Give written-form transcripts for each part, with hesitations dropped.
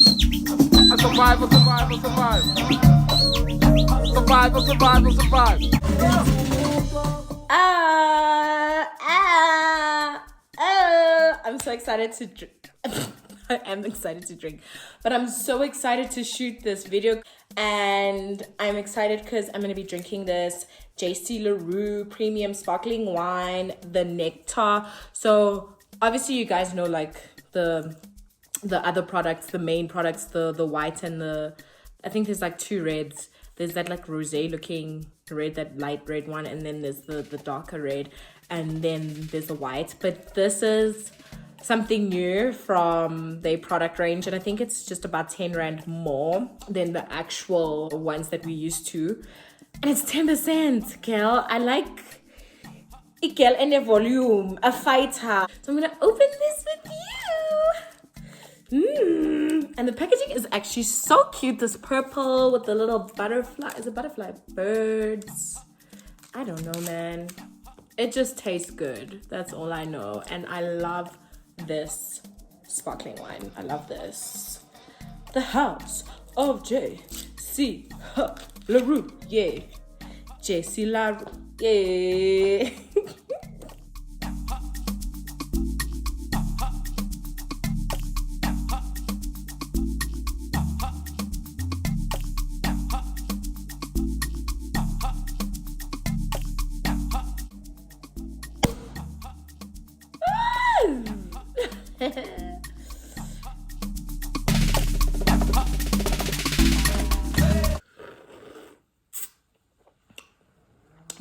I survive, I survive, I survive. Survive, I survive, I survive. I'm so excited to drink. I am excited to drink, but I'm so excited to shoot this video, and I'm excited because I'm going to be drinking this JC LaRue premium sparkling wine, the Nectar. So obviously you guys know like the other products, the main products, the white and the, I think there's like two reds. There's that like rosé looking red, that light red one, and then there's the darker red, and then there's the white. But this is something new from their product range, and I think it's just about 10 rand more than the actual ones that we used to, and it's 10%. Girl, I like it, girl, in a volume, a fighter. So I'm gonna open this with you. And the packaging is actually so cute. This purple with the little butterfly. Is it butterfly? Birds. I don't know, man. It just tastes good. That's all I know. And I love this sparkling wine. I love this. The House of JC LaRue. Yeah. JC LaRue. Yeah.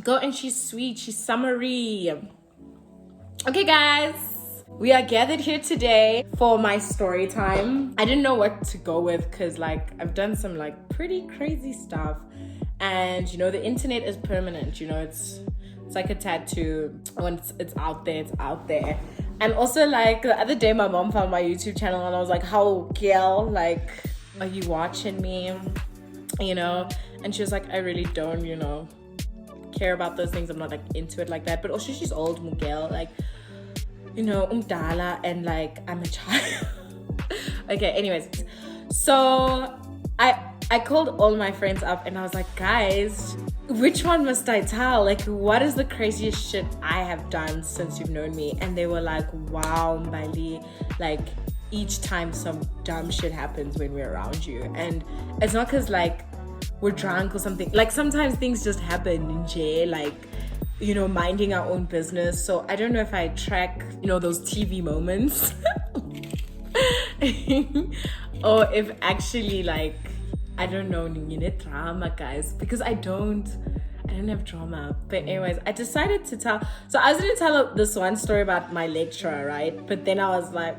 Girl, and she's sweet, she's summery. Okay guys, we are gathered here today for my story time. I didn't know what to go with because like I've done some like pretty crazy stuff, and you know the internet is permanent, you know, it's like a tattoo. Once it's out there, it's out there. And also like the other day my mom found my YouTube channel and I was like, how, girl, like, are you watching me, you know? And she was like, I really don't, you know, care about those things. I'm not like into it like that. But also she's old, Miguel, like, you know, umdala, and like I'm a child. Okay, anyways, so I called all my friends up and I was like, guys, which one must I tell? Like, what is the craziest shit I have done since you've known me? And they were like, wow, Mbali, like each time some dumb shit happens when we're around you. And it's not because like we're drunk or something. Like sometimes things just happen in jail, like, you know, minding our own business. So I don't know if I track, you know, those TV moments or if actually like, I don't know, drama, guys, because I don't have drama. But anyways, I decided to tell. So I was gonna tell this one story about my lecturer, right? But then I was like,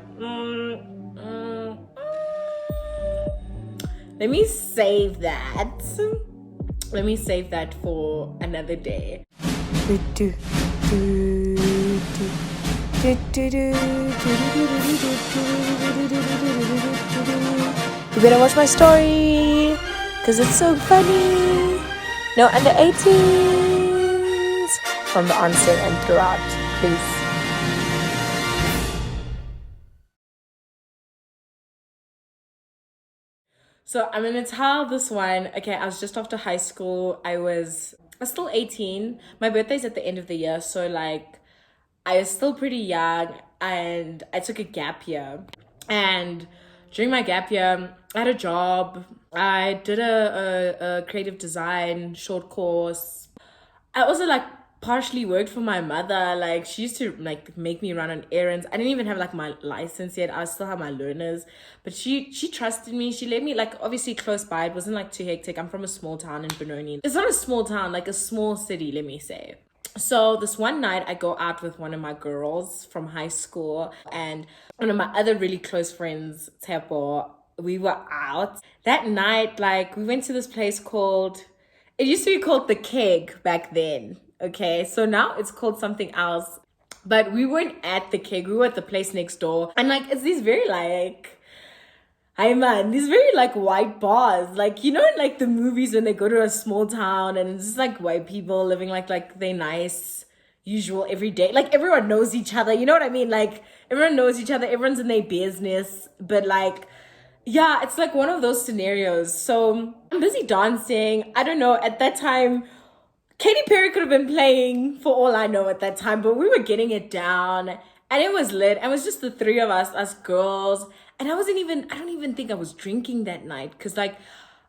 let me save that. Let me save that for another day. You better watch my story, because it's so funny. No under 18s from the onset and throughout, please. So I'm gonna tell this one. Okay, I was just after high school. I was still 18. My birthday's at the end of the year, so like I was still pretty young, and I took a gap year. And during my gap year, I had a job. I did a creative design short course. I also like partially worked for my mother. Like she used to like make me run on errands. I didn't even have like my license yet. I still have my learners, but she trusted me. She let me, like, obviously close by. It wasn't like too hectic. I'm from a small town in Benoni. It's not a small town, like a small city, let me say. So this one night I go out with one of my girls from high school and one of my other really close friends, Tepo. We were out that night. Like we went to this place called, it used to be called The Keg back then. Okay, so now it's called something else. But we weren't at The Keg, we were at the place next door. And like, it's these very like, hi man, these very like white bars. Like, you know, in like the movies when they go to a small town and it's just like white people living like they nice, usual every day. Like everyone knows each other, you know what I mean? Like everyone knows each other, everyone's in their business. But like, Yeah, it's like one of those scenarios. So I'm busy dancing. I don't know. At that time, Katy Perry could have been playing for all I know at that time, but we were getting it down and it was lit. And it was just the three of us girls. And I don't even think I was drinking that night. Cause like,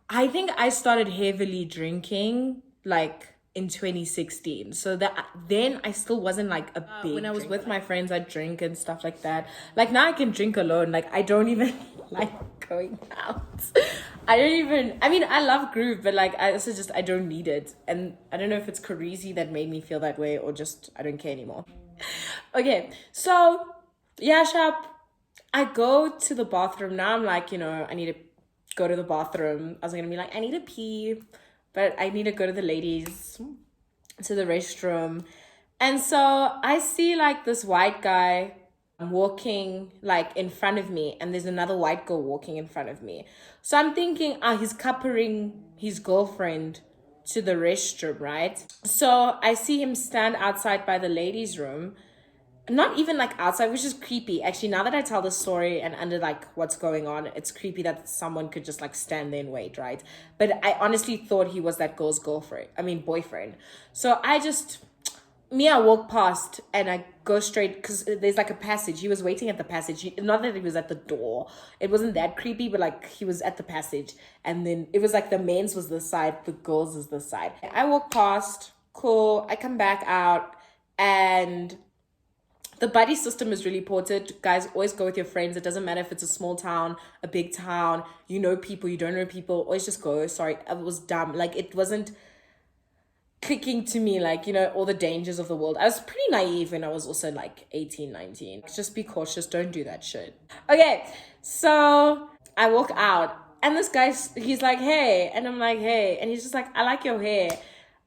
I think I started heavily drinking like in 2016. So that then I still wasn't like a big when I was with my friends, I'd drink and stuff like that. Like now I can drink alone. Like I don't even like going out. I mean, I love groove, but like I also just I don't need it. And I don't know if it's Carisi that made me feel that way or just I don't care anymore. Okay, so yeah, Shop. I go to the bathroom. Now I'm like, I need to go to the bathroom. I was gonna be like, I need to pee, but I need to go to the ladies, to the restroom. And so I see like this white guy walking like in front of me, and there's another white girl walking in front of me. So I'm thinking, he's coupling his girlfriend to the restroom, right? So I see him stand outside by the ladies' room. Not even like outside, which is creepy. Actually, now that I tell the story and under like what's going on, it's creepy that someone could just like stand there and wait, right? But I honestly thought he was that girl's boyfriend. So I walk past and I go straight because there's like a passage. He was waiting at the passage. Not that he was at the door. It wasn't that creepy, but like he was at the passage. And then it was like the men's was this side, the girls is this side. I walk past, cool. I come back out and the buddy system is really important. Guys, always go with your friends. It doesn't matter if it's a small town, a big town, you know people, you don't know people, always just go. Sorry, I was dumb. Like it wasn't clicking to me like, all the dangers of the world. I was pretty naive when I was also like 18, 19. Just be cautious, don't do that shit. Okay, so I walk out and this guy, he's like, hey. And I'm like, hey. And he's just like, I like your hair.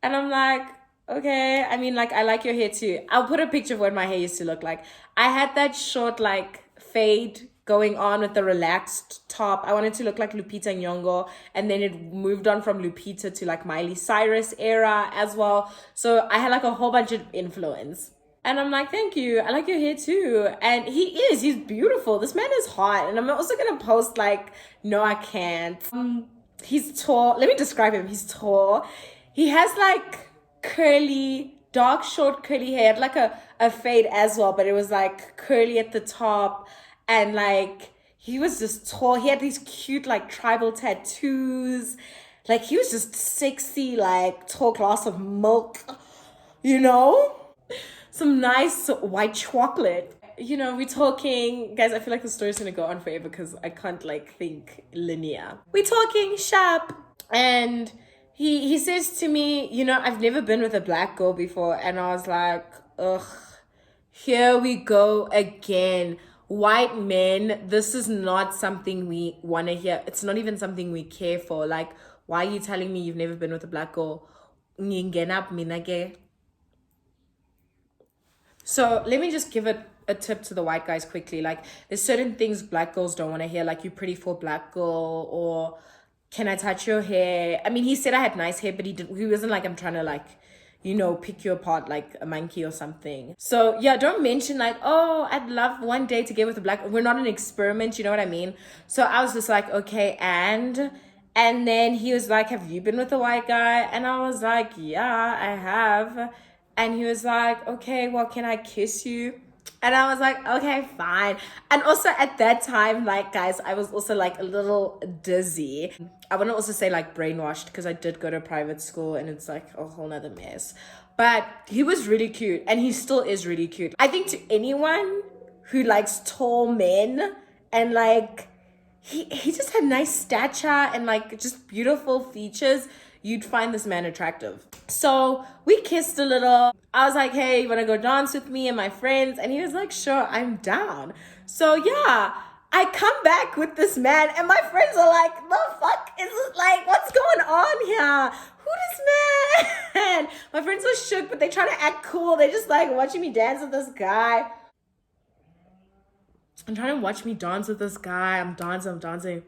And I'm like, okay, I mean, like, I like your hair too. I'll put a picture of what my hair used to look like. I had that short, like, fade going on with the relaxed top. I wanted to look like Lupita Nyong'o, and then it moved on from Lupita to, like, Miley Cyrus era as well. So I had, like, a whole bunch of influence. And I'm like, thank you. I like your hair too. And he's beautiful. This man is hot. And I'm also going to post, like, no, I can't. He's tall. Let me describe him. He's tall. He has, like, dark short curly hair, like a fade as well, but it was like curly at the top, and like he was just tall. He had these cute like tribal tattoos, like he was just sexy, like tall glass of milk, some nice white chocolate. We're talking, guys, I feel like the story's gonna go on forever because I can't like think linear. We're talking sharp, and he says to me, I've never been with a black girl before. And I was like, ugh, here we go again. White men, this is not something we want to hear. It's not even something we care for. Like, why are you telling me you've never been with a black girl? So let me just give a tip to the white guys quickly. Like, there's certain things black girls don't want to hear. Like, you're pretty for black girl, or can I touch your hair? I mean, he said I had nice hair, but he wasn't like, I'm trying to like, pick you apart like a monkey or something. So yeah, don't mention like, oh, I'd love one day to get with a black, we're not an experiment, you know what I mean? So I was just like, okay, and then he was like, have you been with a white guy? And I was like, yeah, I have. And he was like, okay, well, can I kiss you? And I was like, okay, fine. And also at that time, like, guys, I was also like a little dizzy. I want to also say like brainwashed because I did go to private school and it's like a whole nother mess. But he was really cute and he still is really cute. I think to anyone who likes tall men and like, he just had nice stature and like just beautiful features, you'd find this man attractive. So we kissed a little. I was like, hey, you want to go dance with me and my friends? And he was like, sure, I'm down. So yeah, I come back with this man and my friends are like, the fuck is it? Like, what's going on here? Who this man? My friends were shook, but they try to act cool. They're just like watching me dance with this guy. I'm trying to watch me dance with this guy. I'm dancing.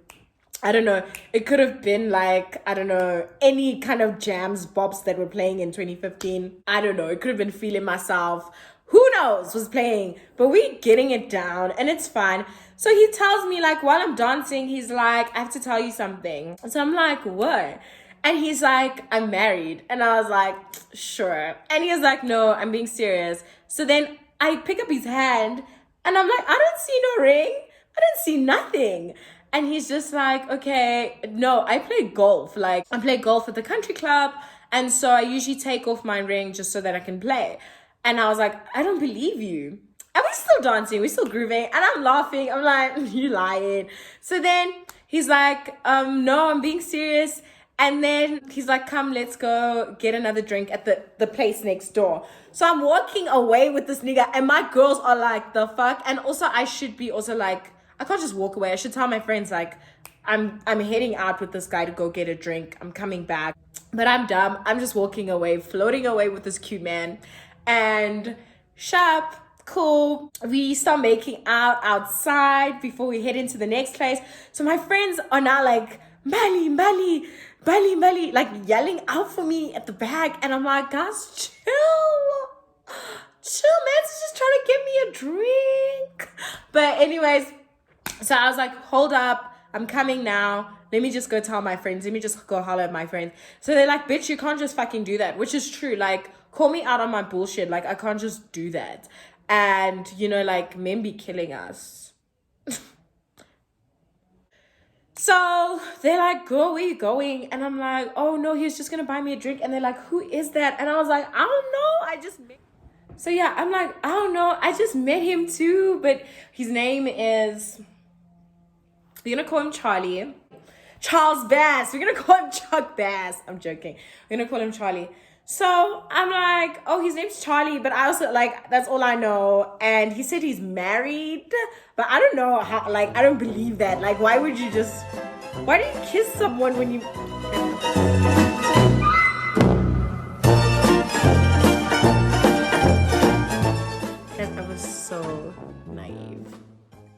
I don't know. It could have been like, I don't know, any kind of jams, bops that were playing in 2015. I don't know. It could have been Feeling Myself. Who knows was playing, but we getting it down and it's fine. So he tells me, like, while I'm dancing, he's like, I have to tell you something. So I'm like, what? And he's like, I'm married. And I was like, sure. And he was like, no, I'm being serious. So then I pick up his hand and I'm like, I don't see no ring. I don't see nothing. And he's just like, okay, no, I play golf. Like, I play golf at the country club. And so I usually take off my ring just so that I can play. And I was like, I don't believe you. And we're still dancing, we're still grooving, and I'm laughing. I'm like, you lying. So then he's like, no, I'm being serious. And then he's like, come, let's go get another drink at the place next door. So I'm walking away with this nigga, and my girls are like, the fuck? And also, I should be also like, I can't just walk away. I should tell my friends, like, I'm heading out with this guy to go get a drink. I'm coming back. But I'm dumb. I'm just walking away, floating away with this cute man. And sharp. Cool. We start making out outside before we head into the next place. So my friends are now like, Mbali, Mbali, Mbali, Mbali, like yelling out for me at the back. And I'm like, guys, chill. Chill, man. It's just trying to get me a drink. But anyways, so I was like, hold up. I'm coming now. Let me just go tell my friends. Let me just go holler at my friends. So they're like, bitch, you can't just fucking do that. Which is true. Like, call me out on my bullshit. Like, I can't just do that. And, you know, like, men be killing us. So they're like, girl, where you going? And I'm like, oh, no, he was just going to buy me a drink. And they're like, who is that? And I was like, I don't know. I just met. So, yeah, I'm like, I don't know. I just met him, too. But his name is, we're going to call him Charlie. Charles Bass. We're going to call him Chuck Bass. I'm joking. We're going to call him Charlie. So I'm like, oh, his name's Charlie, but I also, like, that's all I know. And he said he's married, but I don't know how, like, I don't believe that. Like, why do you kiss someone when you... Guys,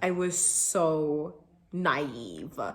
I was so naive. I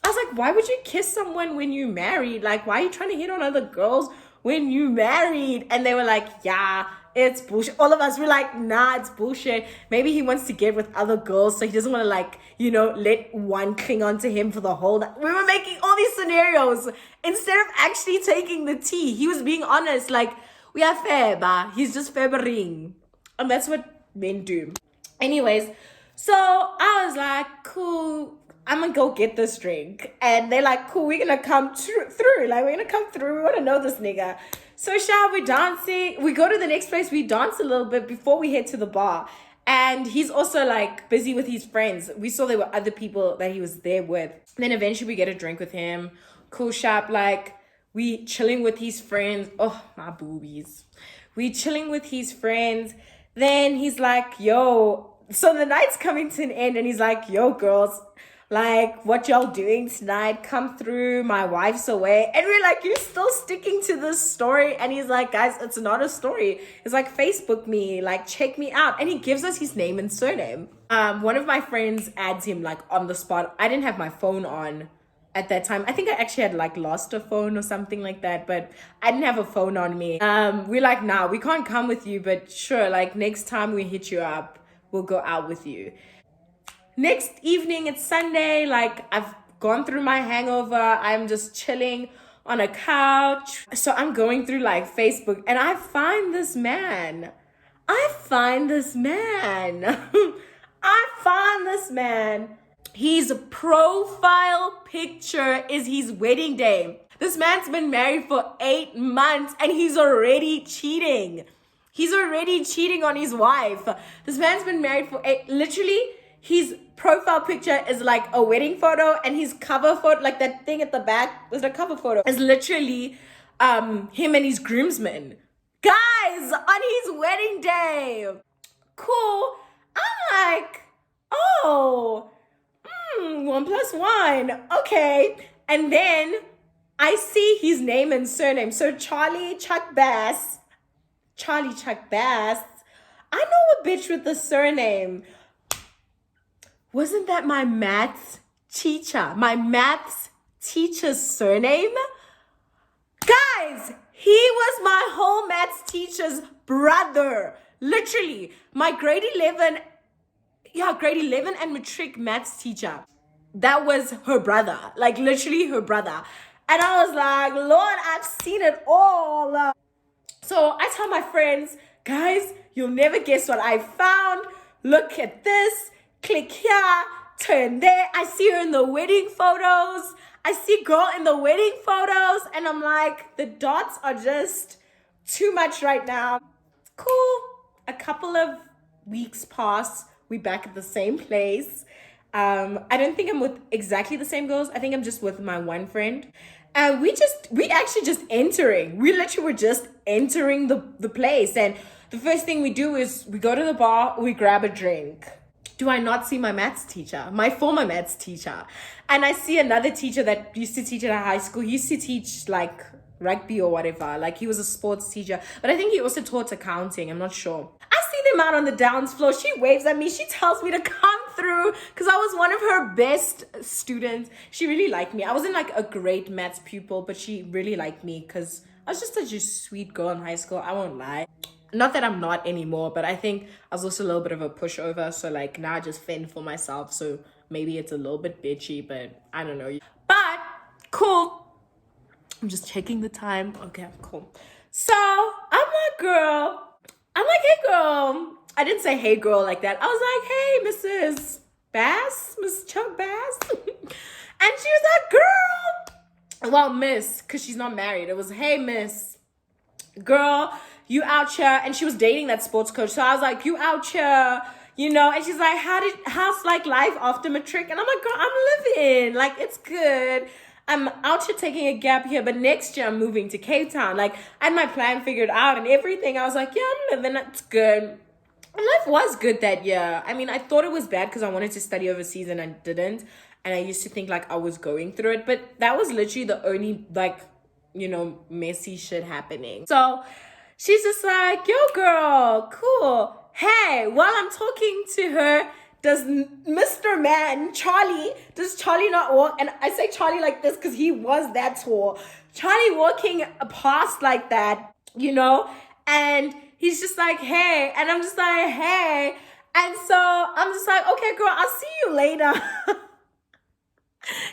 was like, why would you kiss someone when you married? Like, why are you trying to hit on other girls when you married? And they were like, yeah, it's bullshit. All of us were like, nah, it's bullshit. Maybe he wants to get with other girls, so he doesn't want to, like, you know, let one cling on to him for the whole night. We were making all these scenarios instead of actually taking the tea. He was being honest, like, we are fair, he's just favoring. And that's what men do. Anyways, so I was like, cool, I'm gonna go get this drink. And they're like, cool, we're gonna come through. Like, we're gonna come through. We wanna know this nigga. So, we're dancing. We go to the next place. We dance a little bit before we head to the bar. And he's also, like, busy with his friends. We saw there were other people that he was there with. And then eventually we get a drink with him. Cool, sharp. Like, we chilling with his friends. Oh, my boobies. We chilling with his friends. Then he's like, yo. So the night's coming to an end. And he's like, yo, girls. Like, what y'all doing tonight? Come through. My wife's away. And we're like, you're still sticking to this story? And he's like, guys, it's not a story. It's like, Facebook me. Like, check me out. And he gives us his name and surname. One of my friends adds him, like, on the spot. I didn't have my phone on at that time. I think I actually had, like, lost a phone or something like that. But I didn't have a phone on me. We're like, nah, we can't come with you. But sure, like, next time we hit you up, we'll go out with you. Next evening, it's Sunday, like, I've gone through my hangover. I'm just chilling on a couch. So I'm going through, like, Facebook, and I find this man. His profile picture is his wedding day. This man's been married for 8 months, and he's already cheating. He's already cheating on his wife. This man's been married for 8... Literally, his profile picture is like a wedding photo, and his cover photo, like that thing at the back was the cover photo, is literally him and his groomsmen. Guys, on his wedding day. Cool. I'm like, oh, 1 + 1. Okay. And then I see his name and surname. So Charlie Chuck Bass. I know a bitch with the surname. Wasn't that my maths teacher? My maths teacher's surname? Guys, he was my whole maths teacher's brother. Literally, my grade 11, grade 11 and matric maths teacher. That was her brother, like literally her brother. And I was like, Lord, I've seen it all. So I tell my friends, guys, you'll never guess what I found. Look at this, click here, turn there. I see her in the wedding photos. I see girl in the wedding photos. And I'm like, the dots are just too much right now. Cool. A couple of weeks pass. We back at the same place. I don't think I'm with exactly the same girls. I think I'm just with my one friend. And we actually just entering. We literally were just entering the place. And the first thing we do is we go to the bar, we grab a drink. Do I not see my maths teacher, my former maths teacher? And I see another teacher that used to teach at a high school. He used to teach like rugby or whatever. Like he was a sports teacher. But I think he also taught accounting. I'm not sure. I see them out on the dance floor. She waves at me. She tells me to come through because I was one of her best students. She really liked me. I wasn't like a great maths pupil, but she really liked me because I was just such a sweet girl in high school. I won't lie. Not that I'm not anymore, but I think I was also a little bit of a pushover. So like now I just fend for myself. So maybe it's a little bit bitchy, but I don't know. But cool. I'm just checking the time. Okay, cool. So I'm like, girl. I'm like, hey, girl. I didn't say hey, girl like that. I was like, hey, Mrs. Bass, Miss Chuck Bass. And she was like, girl. Well, miss, because she's not married. It was, hey, miss. Girl, you out here. And she was dating that sports coach. So I was like, you out here, you know. And she's like, how's like life after matric? And I'm like, girl, I'm living. Like, it's good. I'm out here taking a gap here, but next year I'm moving to Cape Town. Like, I had my plan figured out and everything. I was like, yeah, I'm living. It's good. And life was good that year. I mean, I thought it was bad because I wanted to study overseas and I didn't. And I used to think like I was going through it. But that was literally the only like, you know, messy shit happening. So she's just like, yo, girl, cool. Hey, while I'm talking to her, does Mr. Man, Charlie, does Charlie not walk? And I say Charlie like this because he was that tall. Charlie walking past like that, you know? And he's just like, hey. And I'm just like, hey. And so I'm just like, okay, girl, I'll see you later.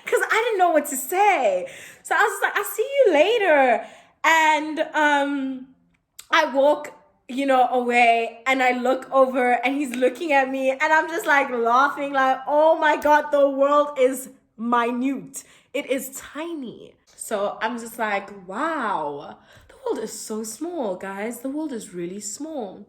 Because I didn't know what to say. So I was just like, I'll see you later. And I walk, you know, away, and I look over and he's looking at me and I'm just like laughing like, oh my God, the world is minute. It is tiny. So I'm just like, wow, the world is so small, guys. The world is really small.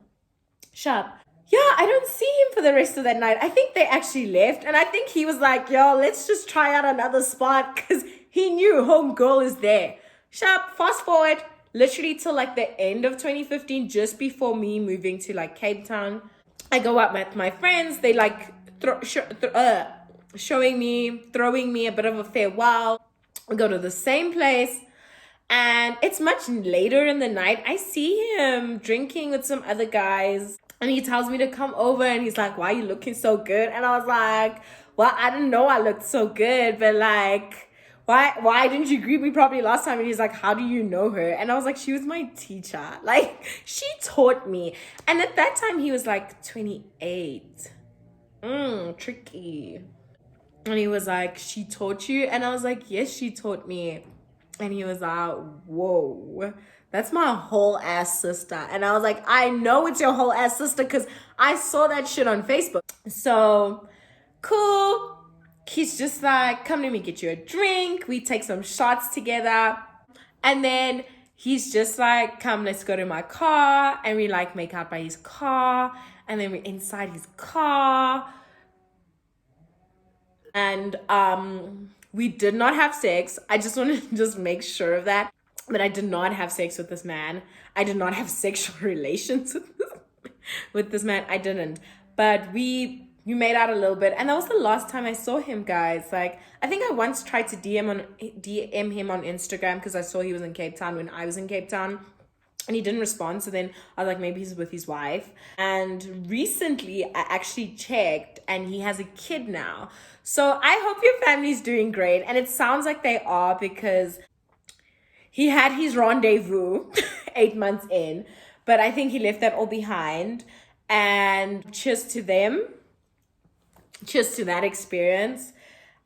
Shut up. Yeah, I don't see him for the rest of that night. I think they actually left and I think he was like, yo, let's just try out another spot because he knew homegirl is there. Shut up. Fast forward. Literally till like the end of 2015, just before me moving to like Cape Town. I go out with my friends. They like throwing me a bit of a farewell. We go to the same place. And it's much later in the night. I see him drinking with some other guys. And he tells me to come over and he's like, why are you looking so good? And I was like, well, I didn't know I looked so good, but like, why didn't you greet me properly last time? And he's like, how do you know her? And I was like, she was my teacher. Like, she taught me. And at that time, he was like 28. Tricky. And he was like, she taught you? And I was like, yes, she taught me. And he was like, whoa, that's my whole ass sister. And I was like, I know it's your whole ass sister because I saw that shit on Facebook. So, cool. He's just like, come to me, get you a drink. We take some shots together. And then he's just like, come, let's go to my car. And we like make out by his car. And then we're inside his car. And we did not have sex. I just want to just make sure of that. But I did not have sex with this man. I did not have sexual relations with this man. I didn't. But we made out a little bit, and that was the last time I saw him, guys. Like, I think I once tried to DM him on Instagram because I saw he was in Cape Town when I was in Cape Town, and he didn't respond. So then I was like, maybe he's with his wife. And recently I actually checked, and he has a kid now. So I hope your family's doing great, and it sounds like they are because he had his rendezvous 8 months in, but I think he left that all behind. And cheers to them. cheers to that experience.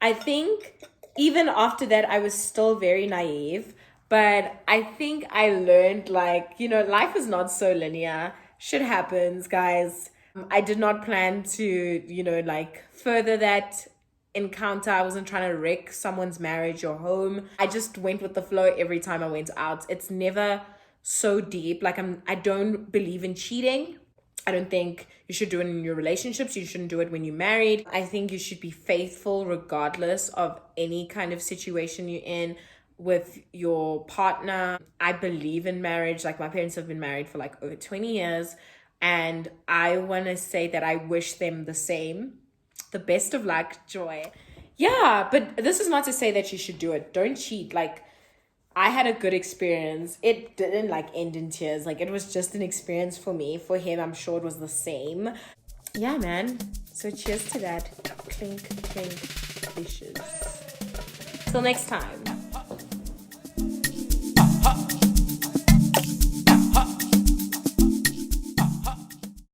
I think even after that, I was still very naive, but I think I learned, like, you know, life is not so linear. Shit happens, guys. I did not plan to, you know, like further that encounter. I wasn't trying to wreck someone's marriage or home. I just went with the flow every time I went out. It's never so deep. Like I don't believe in cheating. I don't think you should do it in your relationships. You shouldn't do it when you're married. I think you should be faithful regardless of any kind of situation you're in with your partner. I believe in marriage. Like, my parents have been married for like over 20 years. And I want to say that I wish them the same. The best of luck, Joy. Yeah, but this is not to say that you should do it. Don't cheat. Like, I had a good experience. It didn't like end in tears. Like, it was just an experience for me. For him, I'm sure it was the same. Yeah, man. So cheers to that. Clink, clink, dishes. Till next time.